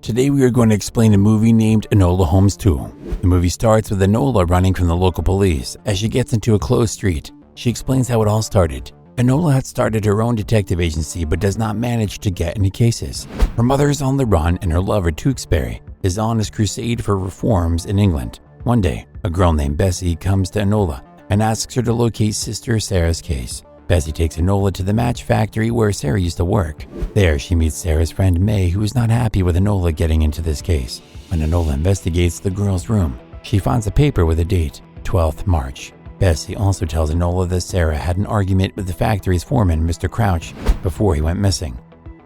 Today we are going to explain a movie named Enola Holmes 2. The movie starts with Enola running from the local police. As she gets into a closed street, she explains how it all started. Enola had started her own detective agency but does not manage to get any cases. Her mother is on the run and her lover, Tewkesbury, is on his crusade for reforms in England. One day, a girl named Bessie comes to Enola and asks her to locate Sister Sarah's case. Bessie takes Enola to the match factory where Sarah used to work. There, she meets Sarah's friend May, who is not happy with Enola getting into this case. When Enola investigates the girl's room, she finds a paper with a date, 12th March. Bessie also tells Enola that Sarah had an argument with the factory's foreman, Mr. Crouch, before he went missing.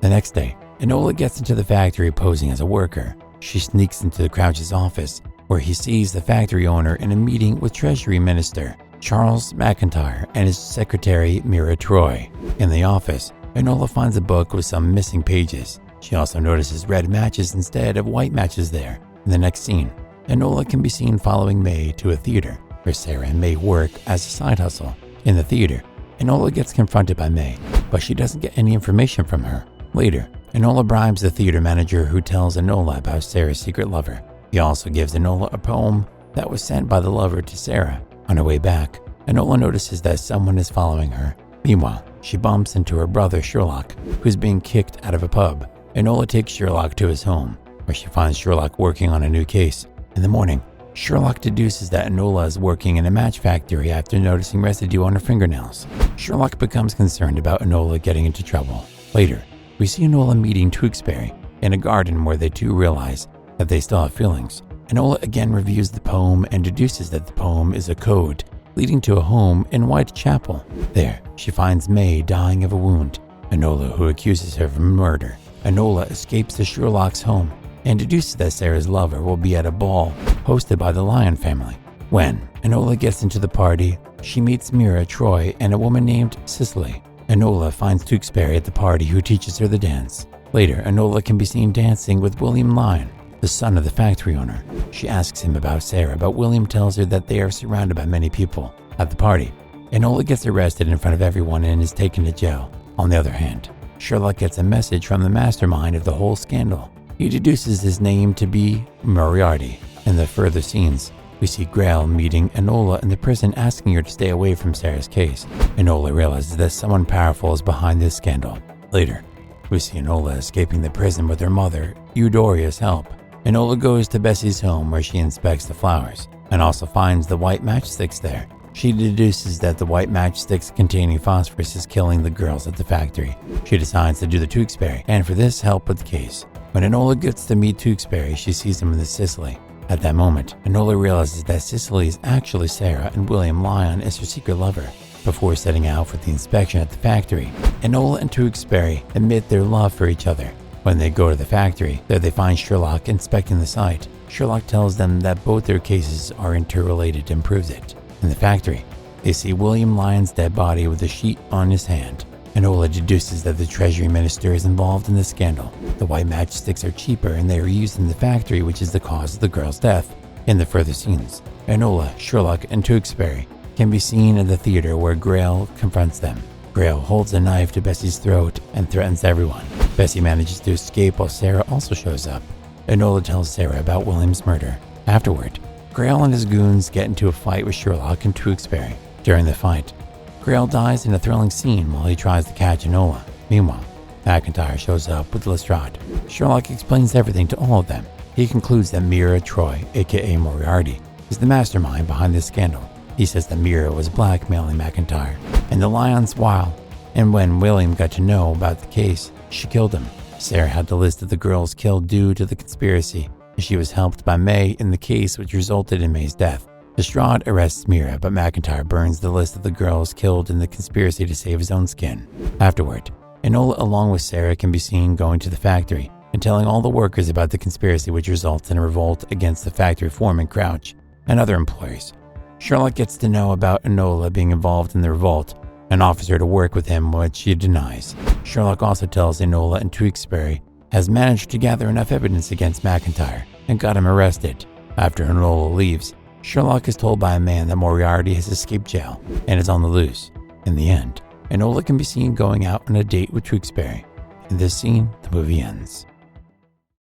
The next day, Enola gets into the factory posing as a worker. She sneaks into the Crouch's office, where he sees the factory owner in a meeting with Treasury Minister Charles McIntyre and his secretary Mira Troy. In the office, Enola finds a book with some missing pages. She also notices red matches instead of white matches there. In the next scene, Enola can be seen following May to a theater where Sarah and May work as a side hustle. In the theater, Enola gets confronted by May, but she doesn't get any information from her. Later, Enola bribes the theater manager, who tells Enola about Sarah's secret lover. He also gives Enola a poem that was sent by the lover to Sarah. On her way back, Enola notices that someone is following her. Meanwhile, she bumps into her brother Sherlock, who is being kicked out of a pub. Enola takes Sherlock to his home, where she finds Sherlock working on a new case. In the morning, Sherlock deduces that Enola is working in a match factory after noticing residue on her fingernails. Sherlock becomes concerned about Enola getting into trouble. Later, we see Enola meeting Tewkesbury in a garden where they two realize that they still have feelings. Enola again reviews the poem and deduces that the poem is a code leading to a home in Whitechapel. There, she finds May dying of a wound. Enola, who accuses her of murder. Enola escapes to Sherlock's home and deduces that Sarah's lover will be at a ball hosted by the Lion family. When Enola gets into the party, she meets Mira Troy and a woman named Cicely. Enola finds Tewkesbury at the party, who teaches her the dance. Later, Enola can be seen dancing with William Lyon, the son of the factory owner. She asks him about Sarah, but William tells her that they are surrounded by many people. At the party, Enola gets arrested in front of everyone and is taken to jail. On the other hand, Sherlock gets a message from the mastermind of the whole scandal. He deduces his name to be Moriarty. In the further scenes, we see Grail meeting Enola in the prison, asking her to stay away from Sarah's case. Enola realizes that someone powerful is behind this scandal. Later, we see Enola escaping the prison with her mother, Eudoria's help. Enola goes to Bessie's home, where she inspects the flowers and also finds the white matchsticks there. She deduces that the white matchsticks containing phosphorus is killing the girls at the factory. She decides to do the Tewkesbury, and for this, help with the case. When Enola gets to meet Tewkesbury, she sees him with Cicely. At that moment, Enola realizes that Cicely is actually Sarah and William Lyon is her secret lover. Before setting out for the inspection at the factory, Enola and Tewkesbury admit their love for each other. When they go to the factory, there they find Sherlock inspecting the site. Sherlock tells them that both their cases are interrelated and proves it. In the factory, they see William Lyon's dead body with a sheet on his hand. Enola deduces that the Treasury Minister is involved in the scandal. The white matchsticks are cheaper and they are used in the factory, which is the cause of the girl's death. In the further scenes, Enola, Sherlock, and Tewkesbury can be seen in the theater where Grail confronts them. Grail holds a knife to Bessie's throat and threatens everyone. Bessie manages to escape while Sarah also shows up. Enola tells Sarah about William's murder. Afterward, Grail and his goons get into a fight with Sherlock and Tewkesbury. During the fight, Grail dies in a thrilling scene while he tries to catch Enola. Meanwhile, McIntyre shows up with Lestrade. Sherlock explains everything to all of them. He concludes that Mira Troy, aka Moriarty, is the mastermind behind this scandal. He says that Mira was blackmailing McIntyre and the Lyons while, and when William got to know about the case, she killed him. Sarah had the list of the girls killed due to the conspiracy, and she was helped by May in the case, which resulted in May's death. Lestrade arrests Mira, but McIntyre burns the list of the girls killed in the conspiracy to save his own skin. Afterward, Enola along with Sarah can be seen going to the factory and telling all the workers about the conspiracy, which results in a revolt against the factory foreman Crouch and other employees. Sherlock gets to know about Enola being involved in the revolt and offers her to work with him, which she denies. Sherlock also tells Enola and Tewkesbury has managed to gather enough evidence against McIntyre and got him arrested. After Enola leaves, Sherlock is told by a man that Moriarty has escaped jail and is on the loose. In the end, Enola can be seen going out on a date with Tewkesbury. In this scene, the movie ends.